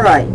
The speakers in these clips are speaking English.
Alright,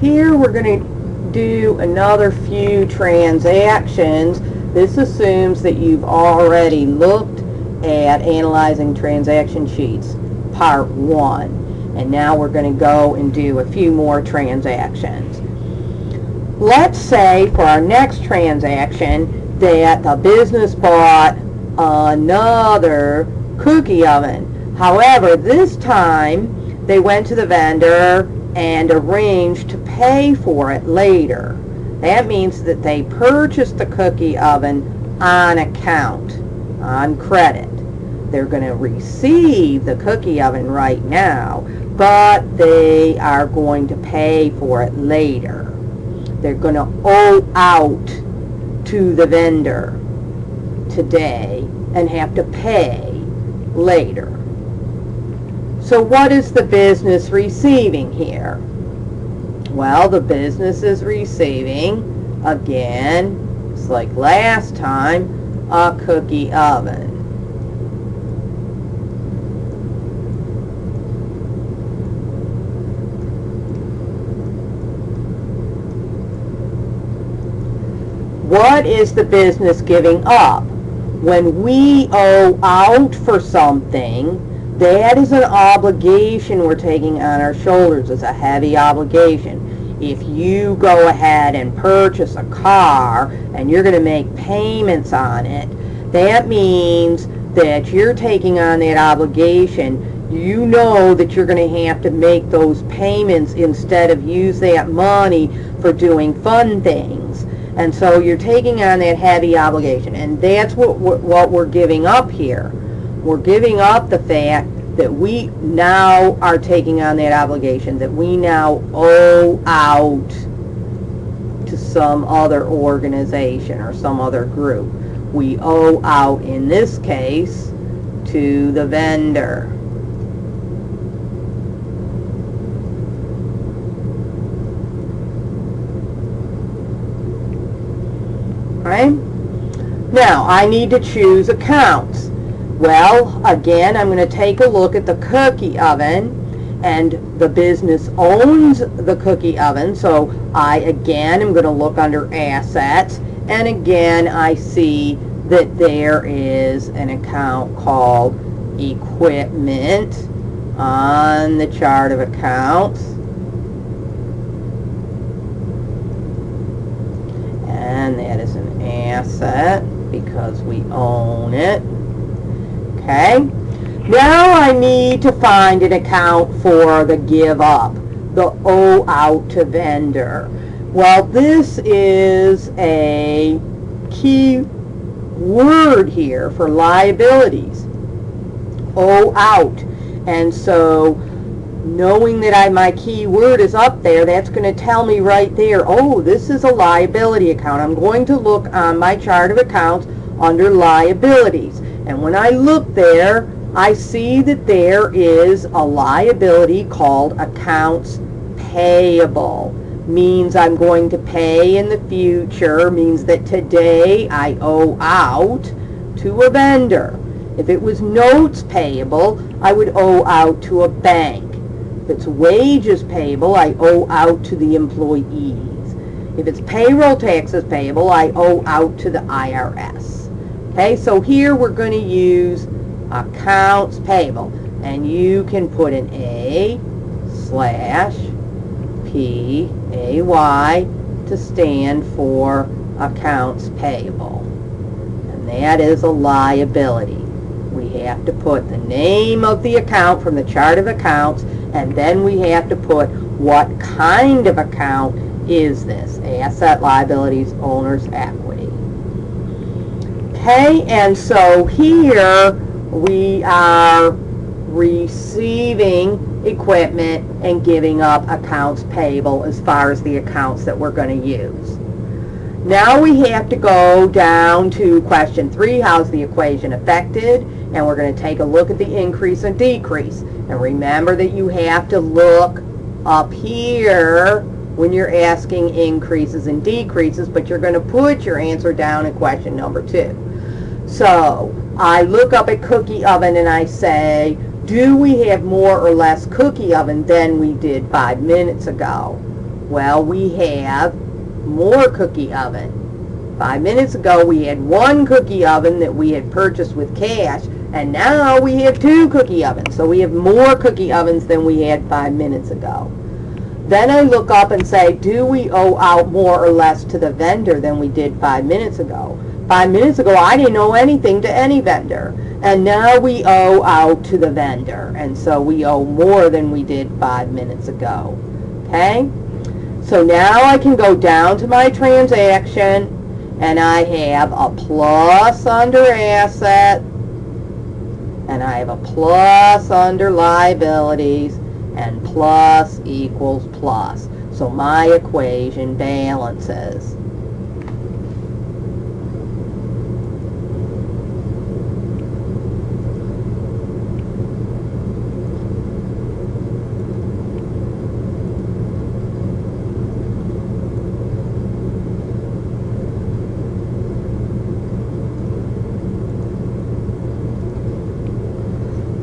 here we're going to do another few transactions. This assumes that you've already looked at analyzing transaction sheets, part 1. And now we're going to go and do a few more transactions. Let's say for our next transaction that the business bought another cookie oven. However, this time they went to the vendor and arranged to pay for it later. That means that they purchased the cookie oven on account, on credit. They're going to receive the cookie oven right now, but they are going to pay for it later. They're going to owe out to the vendor today and have to pay later. So what is the business receiving here? Well, the business is receiving, again, just like last time, a cookie oven. What is the business giving up? When we owe out for something, that is an obligation we're taking on our shoulders. It's a heavy obligation. If you go ahead and purchase a car and you're going to make payments on it, that means that you're taking on that obligation. You know that you're going to have to make those payments instead of use that money for doing fun things. And so you're taking on that heavy obligation. And that's what we're giving up here. We're giving up the fact that we now are taking on that obligation, that we now owe out to some other organization or some other group. We owe out, in this case, to the vendor. Right? Now, I need to choose accounts. Well, again, I'm going to take a look at the cookie oven, and the business owns the cookie oven, so I, again, am going to look under assets, and again, I see that there is an account called equipment on the chart of accounts. And that is an asset because we own it. Okay, now I need to find an account for the give up, the owe out to vendor. Well, this is a key word here for liabilities, owe out. And so knowing that my key word is up there, that's going to tell me right there, oh, this is a liability account. I'm going to look on my chart of accounts under liabilities. And when I look there, I see that there is a liability called accounts payable. Means I'm going to pay in the future, means that today I owe out to a vendor. If it was notes payable, I would owe out to a bank. If it's wages payable, I owe out to the employees. If it's payroll taxes payable, I owe out to the IRS. Okay, so here we're going to use accounts payable, and you can put an A/P-A-Y to stand for accounts payable, and that is a liability. We have to put the name of the account from the chart of accounts, and then we have to put what kind of account is this: asset, liabilities, owner's equity. Okay, and so here we are receiving equipment and giving up accounts payable as far as the accounts that we're going to use. Now we have to go down to question 3, how's the equation affected? And we're going to take a look at the increase and decrease. And remember that you have to look up here when you're asking increases and decreases, but you're going to put your answer down in question number 2. So I look up at cookie oven and I say, do we have more or less cookie oven than we did 5 minutes ago? Well, we have more cookie oven. 5 minutes ago we had 1 cookie oven that we had purchased with cash, and now we have 2 cookie ovens. So we have more cookie ovens than we had 5 minutes ago. Then I look up and say, do we owe out more or less to the vendor than we did 5 minutes ago? 5 minutes ago I didn't owe anything to any vendor, and now we owe out to the vendor, and so we owe more than we did 5 minutes ago. Okay? So now I can go down to my transaction, and I have a plus under asset, and I have a plus under liabilities, and plus equals plus. So my equation balances.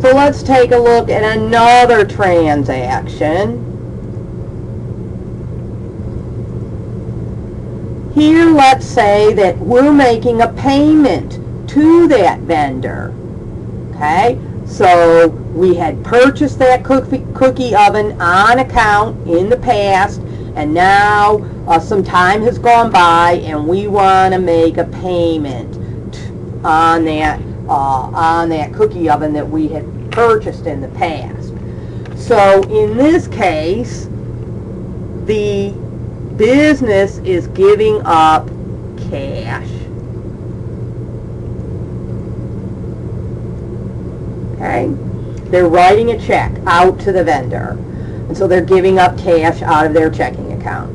So let's take a look at another transaction. Here, let's say that we're making a payment to that vendor. Okay, so we had purchased that cookie oven on account in the past, and now some time has gone by and we want to make a payment on that cookie oven that we had purchased in the past. So in this case, the business is giving up cash. Okay? They're writing a check out to the vendor, and so they're giving up cash out of their checking account.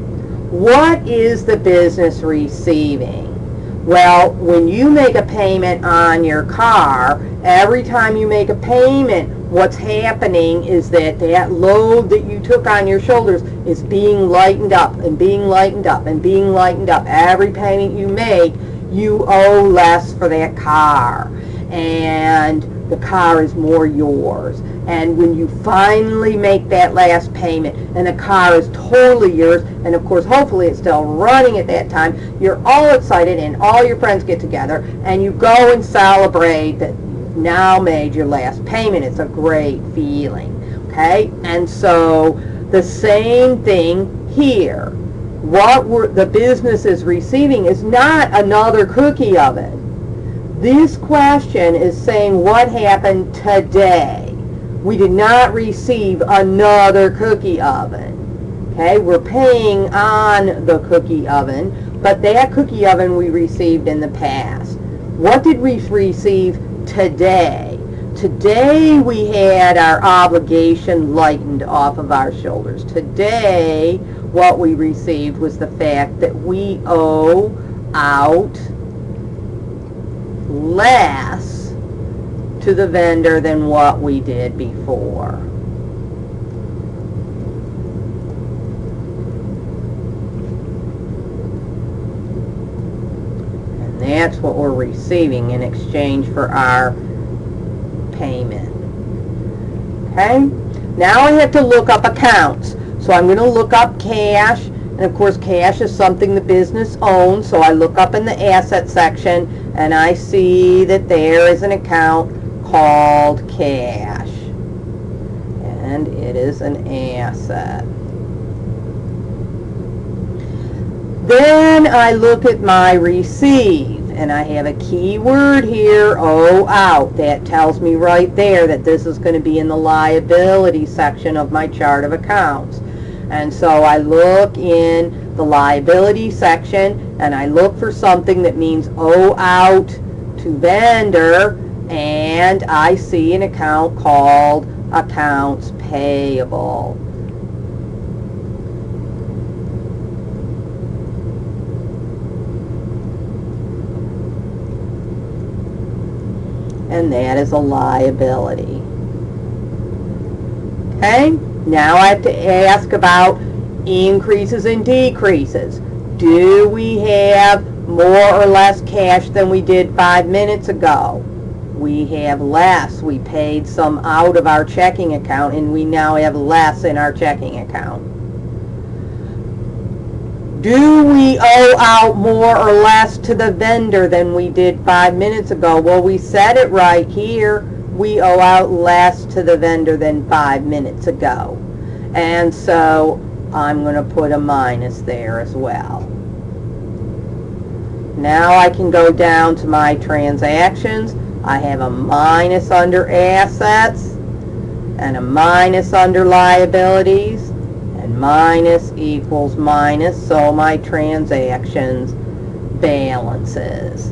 What is the business receiving? Well, when you make a payment on your car, every time you make a payment, what's happening is that that load that you took on your shoulders is being lightened up and being lightened up and being lightened up. Every payment you make, you owe less for that car, and the car is more yours. And when you finally make that last payment and the car is totally yours, and of course hopefully it's still running at that time, you're all excited and all your friends get together and you go and celebrate that you've now made your last payment. It's a great feeling. Okay? And so the same thing here. What the business is receiving is not another cookie oven. This question is saying what happened today. We did not receive another cookie oven. Okay, we're paying on the cookie oven, but that cookie oven we received in the past. What did we receive today? Today we had our obligation lightened off of our shoulders. Today what we received was the fact that we owe out less to the vendor than what we did before. And that's what we're receiving in exchange for our payment. Okay? Now I have to look up accounts. So I'm going to look up cash, and of course cash is something the business owns, so I look up in the asset section and I see that there is an account called cash, and it is an asset. Then I look at my receive, and I have a key word here, owe out. That tells me right there that this is going to be in the liability section of my chart of accounts. And so I look in the liability section and I look for something that means owe out to vendor, and I see an account called accounts payable. And that is a liability. Okay? Now I have to ask about increases and decreases. Do we have more or less cash than we did 5 minutes ago? we have less. We paid some out of our checking account, and we now have less in our checking account. Do we owe out more or less to the vendor than we did 5 minutes ago? Well, we said it right here. We owe out less to the vendor than 5 minutes ago. And so I'm going to put a minus there as well. Now I can go down to my transactions. I have a minus under assets and a minus under liabilities. And minus equals minus, so my transactions balances.